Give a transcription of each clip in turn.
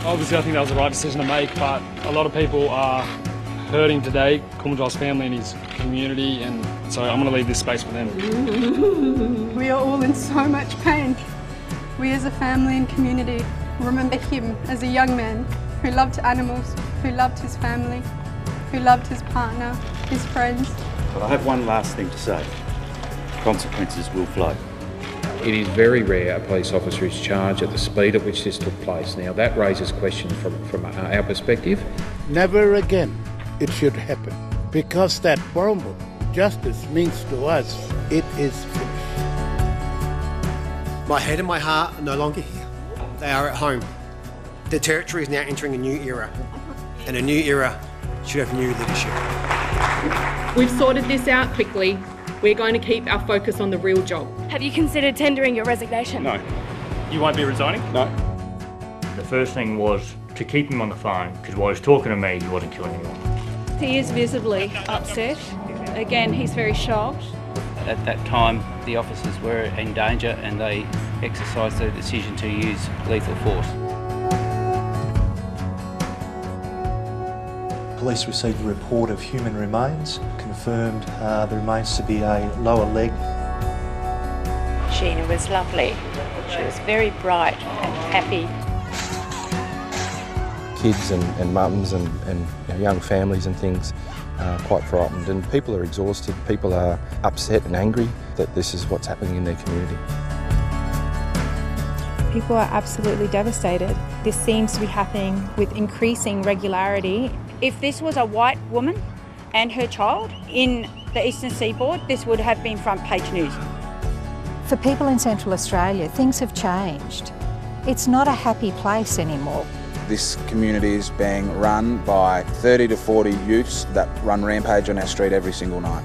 Obviously, I think that was the right decision to make, but a lot of people are hurting today, Kumanjai's family and his community, and so I'm going to leave this space for them. We are all in so much pain. We as a family and community remember him as a young man who loved animals, who loved his family, who loved his partner, his friends. But I have one last thing to say. Consequences will flow. It is very rare a police officer is charged at the speed at which this took place. Now that raises questions from our perspective. Never again it should happen, because that form justice means to us it is finished. My head and my heart are no longer here. They are at home. The territory is now entering a new era, and a new era should have new leadership. We've sorted this out quickly. We're going to keep our focus on the real job. Have you considered tendering your resignation? No. You won't be resigning? No. The first thing was to keep him on the phone, because while he was talking to me, he wasn't killing anyone. He is visibly upset. Again, he's very shocked. At that time, the officers were in danger and they exercised their decision to use lethal force. Police received a report of human remains, confirmed the remains to be a lower leg. Sheena was lovely. She was very bright and happy. Kids and mums and young families and things are quite frightened, and people are exhausted. People are upset and angry that this is what's happening in their community. People are absolutely devastated. This seems to be happening with increasing regularity. If this was a white woman and her child in the Eastern Seaboard, this would have been front page news. For people in Central Australia, things have changed. It's not a happy place anymore. This community is being run by 30 to 40 youths that run rampage on our street every single night.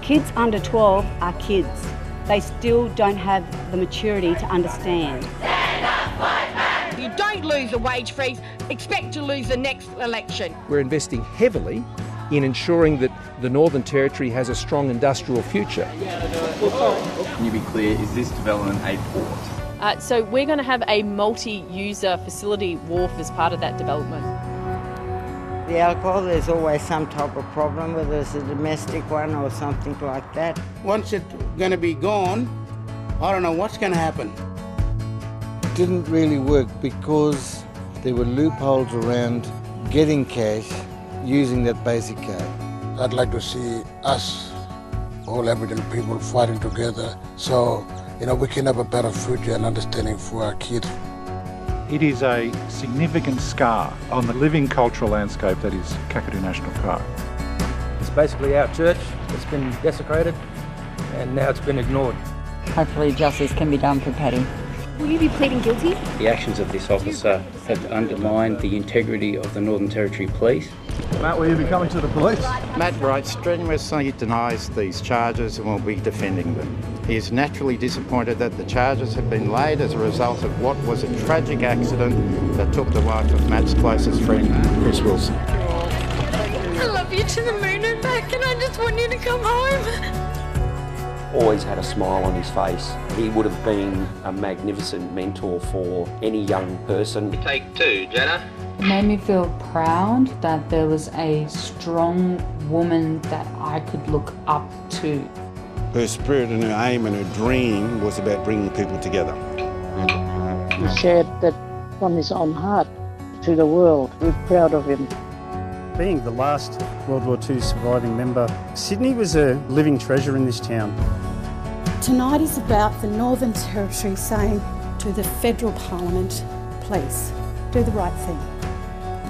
Kids under 12 are kids. They still don't have the maturity to understand. Stand up, fight back. You don't lose a wage freeze, expect to lose the next election. We're investing heavily in ensuring that the Northern Territory has a strong industrial future. Can you be clear, is this development a port? So we're going to have a multi-user facility wharf as part of that development. The alcohol, there's always some type of problem, whether it's a domestic one or something like that. Once it's going to be gone, I don't know what's going to happen. It didn't really work because there were loopholes around getting cash using that basic card. I'd like to see us, all Aboriginal people, fighting together so we can have a better future and understanding for our kids. It is a significant scar on the living cultural landscape that is Kakadu National Park. It's basically our church that's been desecrated and now it's been ignored. Hopefully justice can be done for Paddy. Will you be pleading guilty? The actions of this officer have undermined the integrity of the Northern Territory Police. Matt, will you be coming to the police? Matt Wright strenuously denies these charges and will be defending them. He is naturally disappointed that the charges have been laid as a result of what was a tragic accident that took the life of Matt's closest friend, Chris Wilson. I love you to the moon and back, and I just want you to come home. Always had a smile on his face. He would have been a magnificent mentor for any young person. Take two, Jenna. It made me feel proud that there was a strong woman that I could look up to. Her spirit and her aim and her dream was about bringing people together. He shared that from his own heart to the world. We're proud of him. Being the last World War II surviving member, Sydney was a living treasure in this town. Tonight is about the Northern Territory saying to the Federal Parliament, please, do the right thing.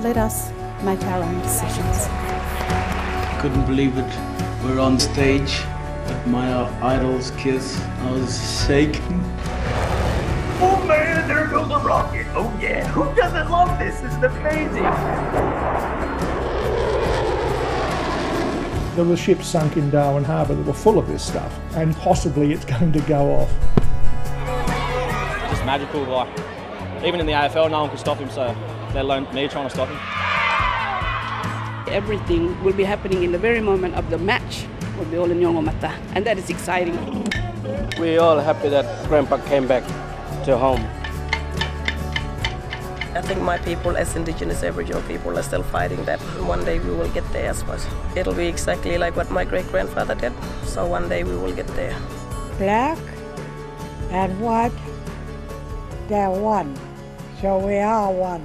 Let us make our own decisions. Couldn't believe it. We're on stage at my idol's kiss. I was shaking. Oh man, there goes a rocket. Oh yeah, who doesn't love this? This is amazing. There were ships sunk in Darwin Harbour that were full of this stuff, and possibly it's going to go off. Just magical, like, even in the AFL no one could stop him, so let alone me trying to stop him. Everything will be happening in the very moment of the match. We'll be all in Yongomata, and that is exciting. We're all happy that Grandpa came back to home. I think my people as Indigenous Aboriginal people are still fighting that. One day we will get there, I suppose. It'll be exactly like what my great-grandfather did, so one day we will get there. Black and white, they're one, so we are one.